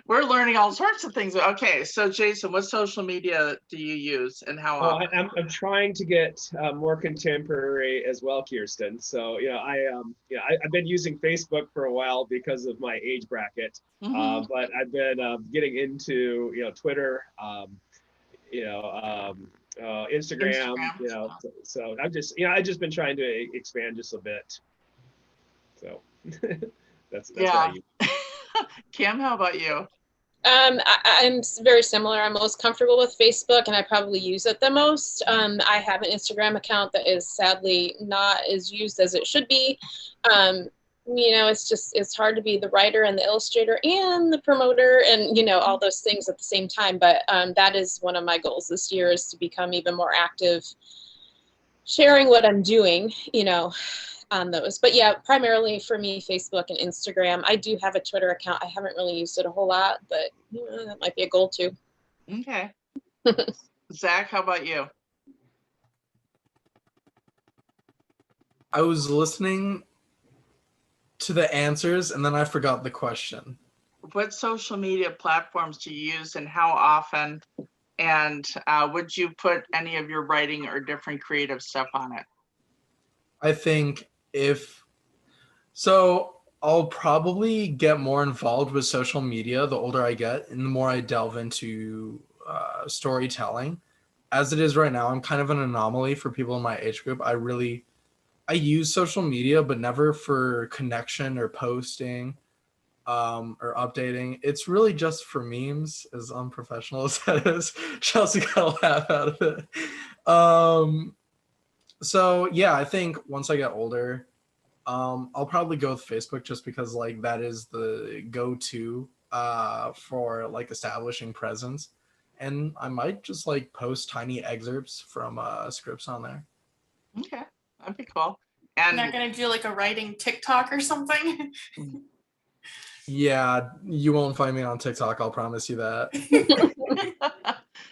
We're learning all sorts of things. Okay, so Jason, what social media do you use and how often? I'm trying to get more contemporary as well, Kiersten. So I've been using Facebook for a while because of my age bracket, but I've been getting into Twitter, Instagram. So I've just been trying to expand just a bit. So that's what I use. Kim, how about you? I'm very similar. I'm most comfortable with Facebook, and I probably use it the most. I have an Instagram account that is sadly not as used as it should be. It's hard to be the writer and the illustrator and the promoter and, all those things at the same time. But that is one of my goals this year, is to become even more active, sharing what I'm doing, on those. But yeah, primarily for me, Facebook and Instagram. I do have a Twitter account. I haven't really used it a whole lot, but that might be a goal too. Okay. Zach, how about you? I was listening to the answers and then I forgot the question. What social media platforms do you use and how often? And would you put any of your writing or different creative stuff on it? I think I'll probably get more involved with social media the older I get and the more I delve into storytelling. As it is right now, I'm kind of an anomaly for people in my age group. I use social media, but never for connection or posting or updating. It's really just for memes, as unprofessional as that is. Chelsea got a laugh out of it. So yeah, I think once I get older, I'll probably go with Facebook just because that is the go-to for establishing presence. And I might just post tiny excerpts from scripts on there. Okay, that'd be cool. And not gonna do a writing TikTok or something? Yeah, you won't find me on TikTok, I'll promise you that.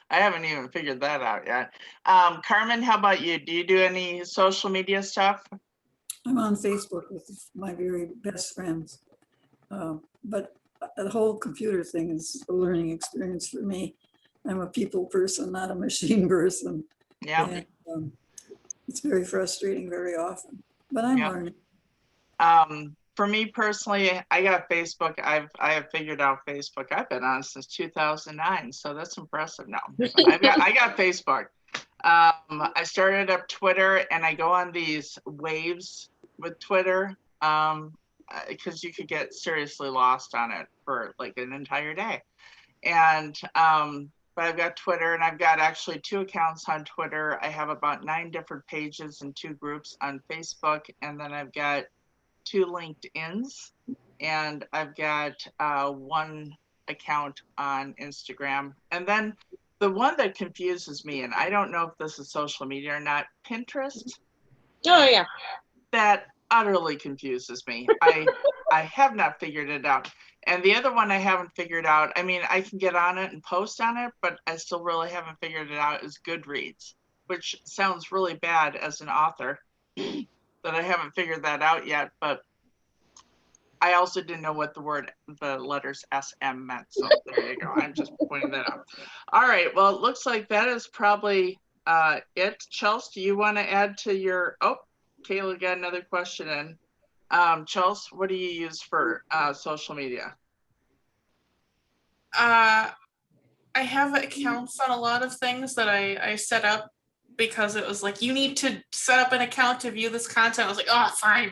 I haven't even figured that out yet. Carmen, how about you? Do you do any social media stuff? I'm on Facebook with my very best friends. But the whole computer thing is a learning experience for me. I'm a people person, not a machine person. Yeah. And, it's very frustrating very often, but I'm learning. For me personally, I got Facebook. I have figured out Facebook. I've been on since 2009, so that's impressive now. I got Facebook. I started up Twitter, and I go on these waves with Twitter. because you could get seriously lost on it for like an entire day. And but I've got Twitter, and I've got actually 2 accounts on Twitter. I have about 9 different pages and 2 groups on Facebook, and then I've got 2 LinkedIns, and I've got 1 account on Instagram. And then the one that confuses me, and I don't know if this is social media or not, Pinterest. Oh yeah. That utterly confuses me. I have not figured it out. And the other one I haven't figured out, I mean, I can get on it and post on it, but I still really haven't figured it out, is Goodreads, which sounds really bad as an author that I haven't figured that out yet. But I also didn't know what the letters SM meant. So there you go. I'm just pointing that out. All right. Well, it looks like that is probably it. Chelsea, do you want to add to your, oh, Kayla got another question in. Chelsea, what do you use for social media? I have accounts on a lot of things that I set up because it was like, you need to set up an account to view this content. I was like, oh, fine.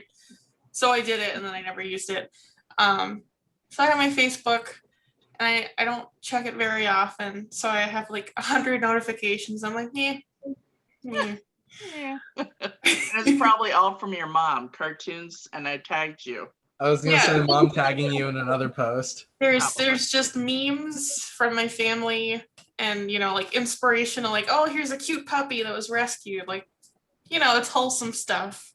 So I did it, and then I never used it. So I have my Facebook, and I don't check it very often. So I have like 100 notifications. I'm like, yeah. And it's probably all from your mom, cartoons, and I tagged you. I was gonna say mom tagging you in another post. There's just memes from my family, and like inspirational, like, oh, here's a cute puppy that was rescued, like, it's wholesome stuff.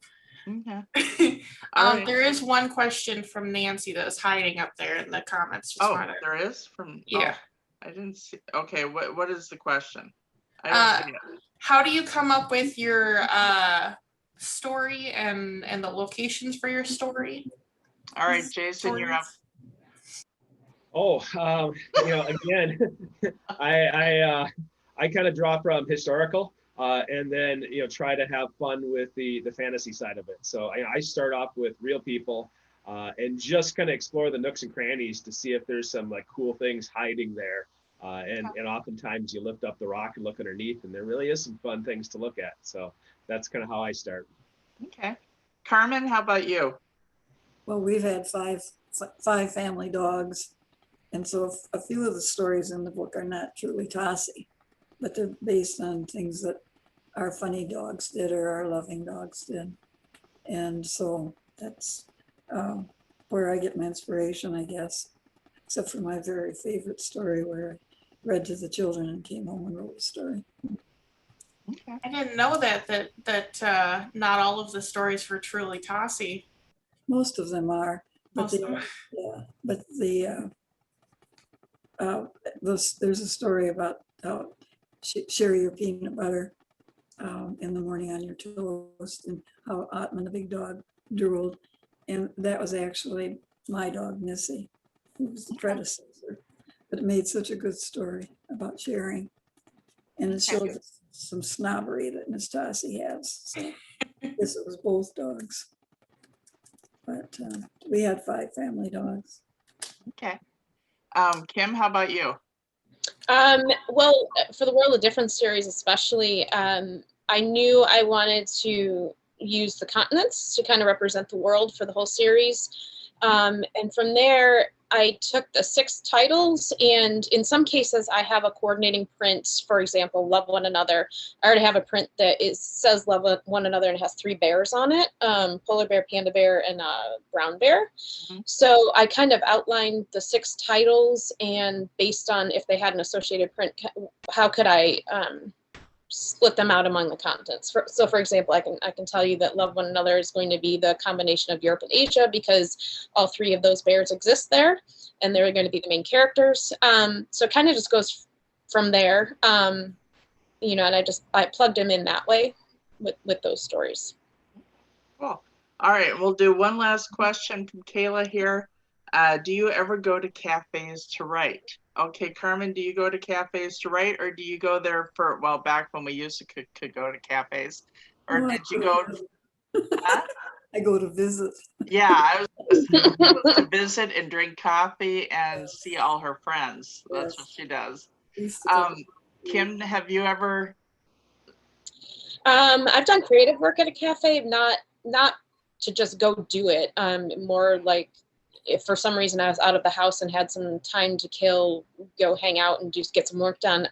Okay. Right. There is one question from Nancy that is hiding up there in the comments. There is from yeah. I didn't see. Okay, what is the question? How do you come up with your story and the locations for your story? All right, Jason, you're up. Oh, again, I kind of draw from historical, and then try to have fun with the fantasy side of it. So I start off with real people, and just kind of explore the nooks and crannies to see if there's some like cool things hiding there. And oftentimes you lift up the rock and look underneath, and there really is some fun things to look at. So that's kind of how I start. Okay. Carmen, how about you? Well, we've had five family dogs. And so a few of the stories in the book are not truly tossy, but they're based on things that our funny dogs did or our loving dogs did. And so that's where I get my inspiration, I guess, except for my very favorite story where I read to the children and came home and wrote a story. Okay. I didn't know that not all of the stories were truly tossy. Most of them are, but there's a story about how share your peanut butter in the morning on your toast, and how Otman, the big dog, drooled. And that was actually my dog, Missy, who was the predecessor. But it made such a good story about sharing. And it showed some snobbery that Miss Tossie has. So I guess it was both dogs. But we had 5 family dogs. Okay. Kim, how about you? Well, for the World of Difference series especially, I knew I wanted to use the continents to kind of represent the world for the whole series. And from there, I took the 6 titles, and in some cases I have a coordinating print. For example, Love One Another. I already have a print that says Love One Another, and it has 3 bears on it, polar bear, panda bear, and brown bear. Mm-hmm. So I kind of outlined the 6 titles, and based on if they had an associated print, how could I split them out among the continents. So for example, I can tell you that Love One Another is going to be the combination of Europe and Asia, because all 3 of those bears exist there, and they're going to be the main characters. So it kind of just goes from there, and I plugged them in that way with those stories. Cool. All right, we'll do one last question from Kayla here. Do you ever go to cafes to write? Okay, Carmen, do you go to cafes to write, or do you go there for, well, back when we used to could go to cafes, or did you go? I go to visit. Yeah, I was to visit and drink coffee and see all her friends. That's what she does. Kim, have you ever? I've done creative work at a cafe, not to just go do it. More like if for some reason I was out of the house and had some time to kill, go hang out and just get some work done.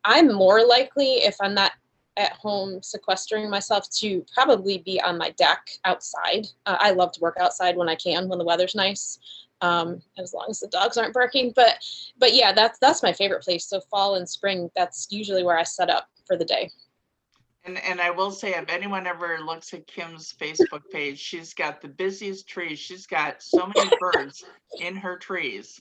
I'm more likely, if I'm not at home sequestering myself, to probably be on my deck outside. I love to work outside when I can, when the weather's nice, as long as the dogs aren't barking. But yeah, that's my favorite place. So fall and spring, that's usually where I set up for the day. And I will say, if anyone ever looks at Kim's Facebook page, she's got the busiest trees. She's got so many birds in her trees.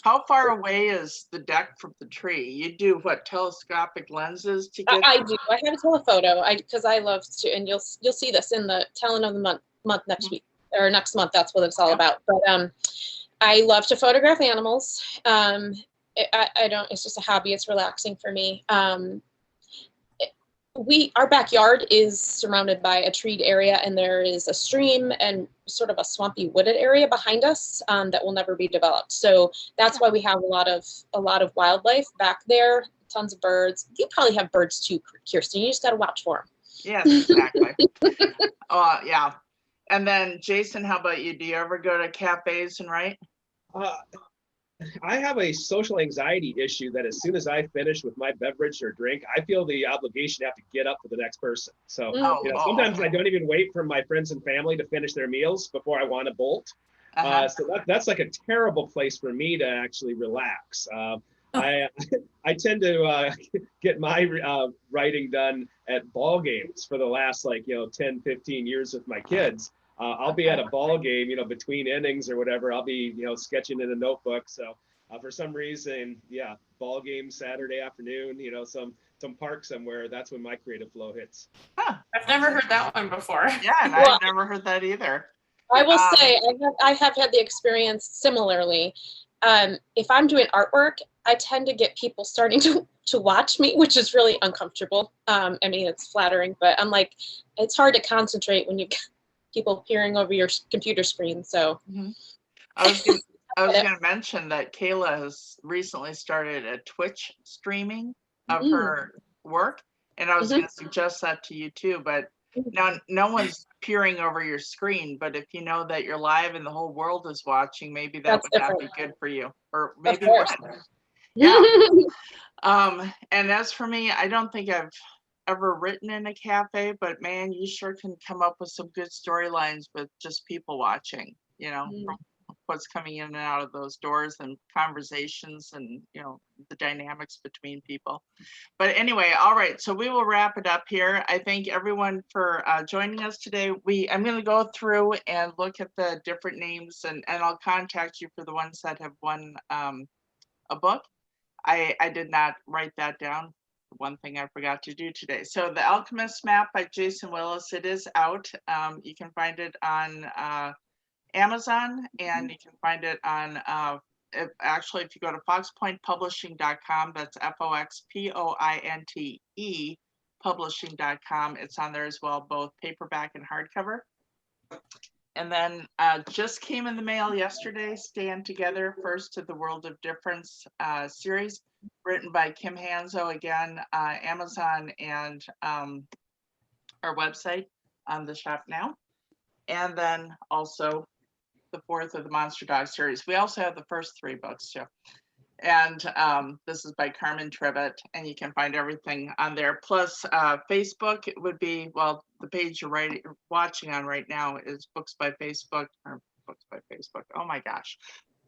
How far away is the deck from the tree? You do what, telescopic lenses to get? I do. I have a telephoto because I love to, and you'll see this in the talent of the month next week or next month. That's what it's all about. But I love to photograph animals. I don't. It's just a hobby. It's relaxing for me. Our backyard is surrounded by a treed area, and there is a stream and sort of a swampy wooded area behind us that will never be developed. So that's why we have a lot of wildlife back there, tons of birds. You probably have birds too, Kiersten. You just got to watch for them. Yes, exactly. Yeah. And then Jason, how about you? Do you ever go to cafes and write? I have a social anxiety issue that as soon as I finish with my beverage or drink, I feel the obligation to have to get up for the next person. So sometimes I don't even wait for my friends and family to finish their meals before I want to bolt. So that's like a terrible place for me to actually relax. I tend to get my writing done at ball games for the last 10, 15 years with my kids. I'll be at a ball game, between innings or whatever. I'll be, sketching in a notebook. So for some reason, ball game Saturday afternoon, some park somewhere. That's when my creative flow hits. Huh. I've never heard that one before. Yeah, and I've never heard that either. I will say I have had the experience similarly. If I'm doing artwork, I tend to get people starting to watch me, which is really uncomfortable. I mean, it's flattering, but I'm like, it's hard to concentrate when you people peering over your computer screen. So I was going to mention that Kayla has recently started a Twitch streaming of her work, and I was going to suggest that to you too. But now no one's peering over your screen, but if you know that you're live and the whole world is watching, maybe that would not be good for you, or maybe it would. Yeah. And as for me, I don't think I've ever written in a cafe, but man, you sure can come up with some good storylines with just people watching, from what's coming in and out of those doors and conversations and, the dynamics between people. But anyway, all right, so we will wrap it up here. I thank everyone for joining us today. I'm going to go through and look at the different names, and I'll contact you for the ones that have won a book. I did not write that down. One thing I forgot to do today. So the Alchemist map by Jason Willis, it is out. You can find it on Amazon, and you can find it on, if you go to foxpointepublishing.com, that's FOXPOINTE publishing.com. It's on there as well, both paperback and hardcover. And then just came in the mail yesterday, Stand Together, First to the World of Difference series, written by Kim Hanzo, again, Amazon and our website on the shop now. And then also the fourth of the Monster Dog series. We also have the first 3 books too. And this is by Carmen Tribbett, and you can find everything on there. Plus Facebook, it would be, well, the page you're watching on right now is Books by Facebook, oh my gosh.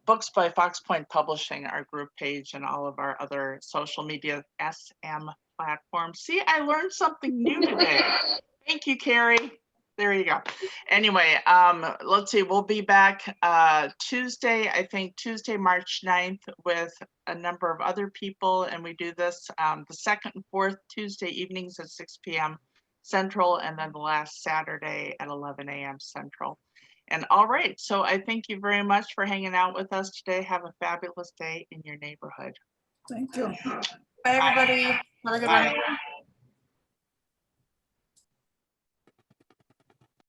Books by Fox Pointe Publishing, our group page, and all of our other social media SM platforms. See, I learned something new today. Thank you, Carrie. There you go. Anyway, let's see, we'll be back Tuesday, I think Tuesday, March 9th with a number of other people. And we do this the second and fourth Tuesday evenings at 6 p.m. Central, and then the last Saturday at 11 a.m. Central. And all right, so I thank you very much for hanging out with us today. Have a fabulous day in your neighborhood. Thank you. Bye, everybody. Have a good one.